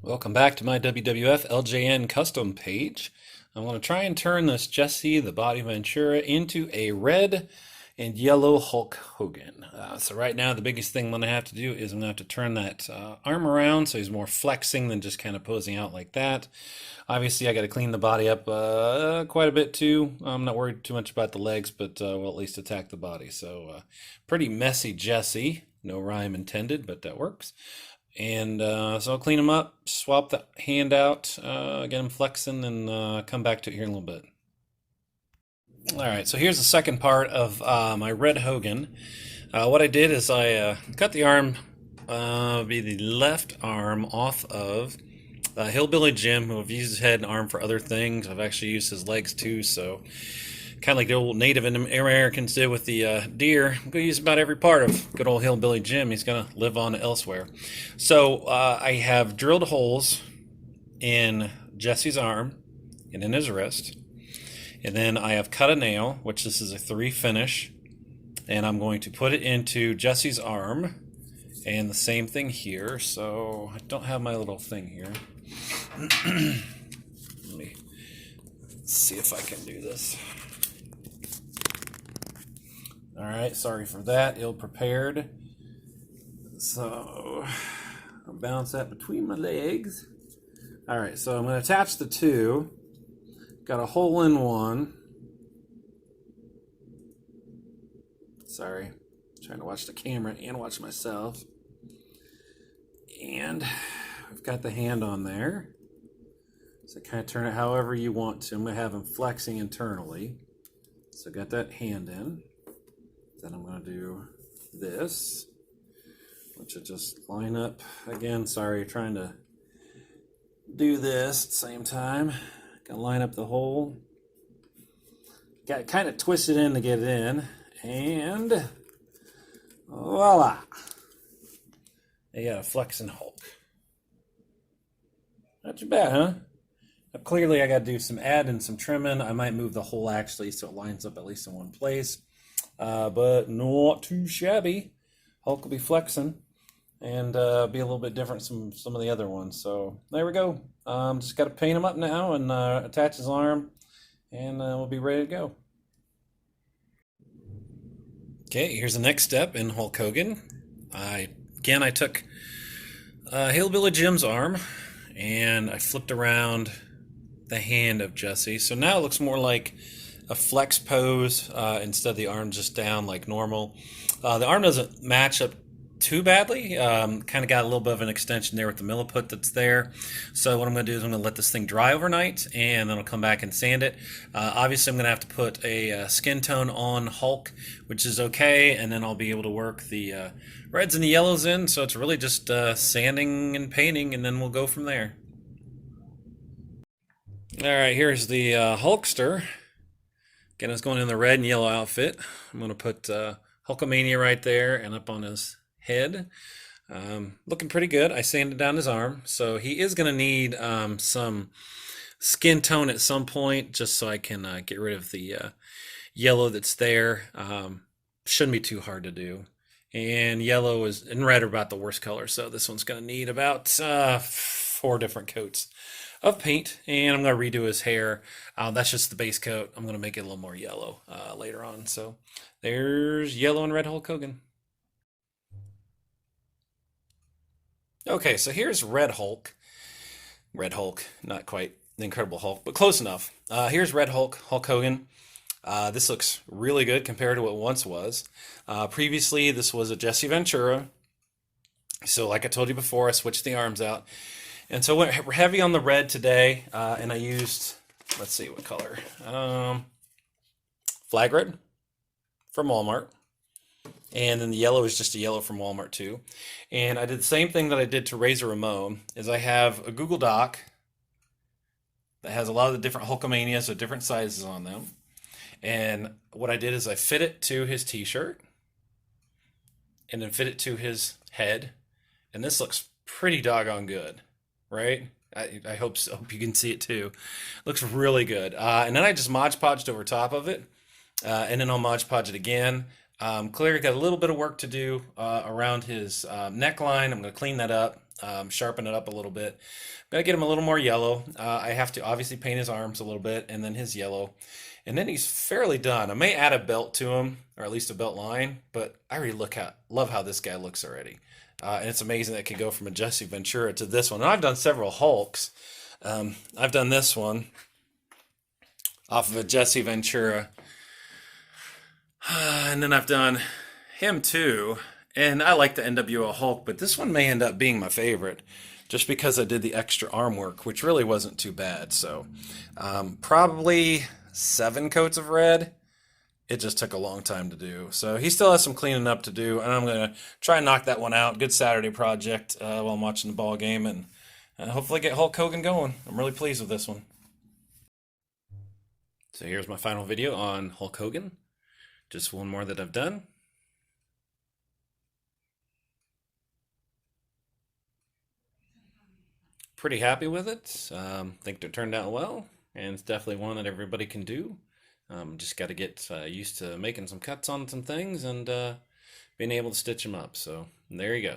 Welcome back to my WWF LJN custom page. I'm going to try and turn this Jesse the Body Ventura into a red and yellow Hulk Hogan. So right now the biggest thing I'm going to have to do is I'm going to have to turn that arm around so he's more flexing than just kind of posing out like that. Obviously I got to clean the body up quite a bit too. I'm not worried too much about the legs, but we'll at least attack the body. So pretty messy Jesse. No rhyme intended, but that works. And so I'll clean them up, swap the hand out, get them flexing, and come back to it here in a little bit. All right, so here's the second part of my red Hogan. What I did is I cut the arm, be the left arm off of Hillbilly Jim, who I've used his head and arm for other things. I've actually used his legs too, so kind of like the old Native Americans did with the deer. I'm going to use about every part of good old Hillbilly Jim. He's going to live on elsewhere. So I have drilled holes in Jesse's arm and in his wrist. And then I have cut a nail, which this is a 3 finish. And I'm going to put it into Jesse's arm. And the same thing here. So I don't have my little thing here. Let me see if I can do this. All right, sorry for that, ill prepared. So I'll bounce that between my legs. All right, so I'm going to attach the two. Got a hole in one. Sorry, trying to watch the camera and watch myself. And I've got the hand on there. So kind of turn it however you want to. I'm going to have him flexing internally. So got that hand in. Then I'm going to do this, which will just line up. Again, sorry, trying to do this at the same time. Got to line up the hole. Got to kind of twist it in to get it in. And voila. You got a flexing Hulk. Not too bad, huh? Now, clearly, I got to do some adding, some trimming. I might move the hole actually so it lines up at least in one place. But not too shabby. Hulk will be flexing and be a little bit different from some of the other ones. So there we go. Just got to paint him up now and attach his arm, and we'll be ready to go. Okay, here's the next step in Hulk Hogan. I took Hillbilly Jim's arm and I flipped around the hand of Jesse. So now it looks more like a flex pose instead of the arm just down like normal. The arm doesn't match up too badly. Kind of got a little bit of an extension there with the milliput that's there. So what I'm going to do is I'm going to let this thing dry overnight, and then I'll come back and sand it. Obviously, I'm going to have to put a skin tone on Hulk, which is okay, and then I'll be able to work the reds and the yellows in. So it's really just sanding and painting, and then we'll go from there. All right, here's the Hulkster. Again, it's going in the red and yellow outfit. I'm going to put Hulkamania right there and up on his head. Looking pretty good. I sanded down his arm. So he is going to need some skin tone at some point just so I can get rid of the yellow that's there. Shouldn't be too hard to do. And yellow and red are about the worst color. So this one's going to need about 4 different coats of paint, and I'm going to redo his hair. That's just the base coat. I'm going to make it a little more yellow later on. So there's yellow and red Hulk Hogan. Okay, so here's Red Hulk. Red Hulk, not quite the Incredible Hulk, but close enough. Here's Red Hulk, Hulk Hogan. This looks really good compared to what it once was. Previously, this was a Jesse Ventura. So like I told you before, I switched the arms out. And so we're heavy on the red today, and I used, let's see what color, flag red from Walmart, and then the yellow is just a yellow from Walmart too. And I did the same thing that I did to Razor Ramon, is I have a Google Doc that has a lot of the different Hulkamanias with different sizes on them. And what I did is I fit it to his t-shirt, and then fit it to his head, and this looks pretty doggone good. Right? I hope so. Hope you can see it too. Looks really good. And then I just Mod Podged over top of it. And then I'll Mod Podge it again. Clearly got a little bit of work to do around his neckline. I'm going to clean that up, sharpen it up a little bit. I'm going to get him a little more yellow. I have to obviously paint his arms a little bit and then his yellow. And then he's fairly done. I may add a belt to him, or at least a belt line, but I really love how this guy looks already. And it's amazing that it could go from a Jesse Ventura to this one. And I've done several Hulks. I've done this one off of a Jesse Ventura. And then I've done him too. And I like the NWO Hulk, but this one may end up being my favorite just because I did the extra arm work, which really wasn't too bad. So probably 7 coats of red. It just took a long time to do. So he still has some cleaning up to do, and I'm going to try and knock that one out. Good Saturday project while I'm watching the ball game, and hopefully get Hulk Hogan going. I'm really pleased with this one. So here's my final video on Hulk Hogan. Just one more that I've done. Pretty happy with it. Think it turned out well, and it's definitely one that everybody can do. Just got to get used to making some cuts on some things and being able to stitch them up. So there you go.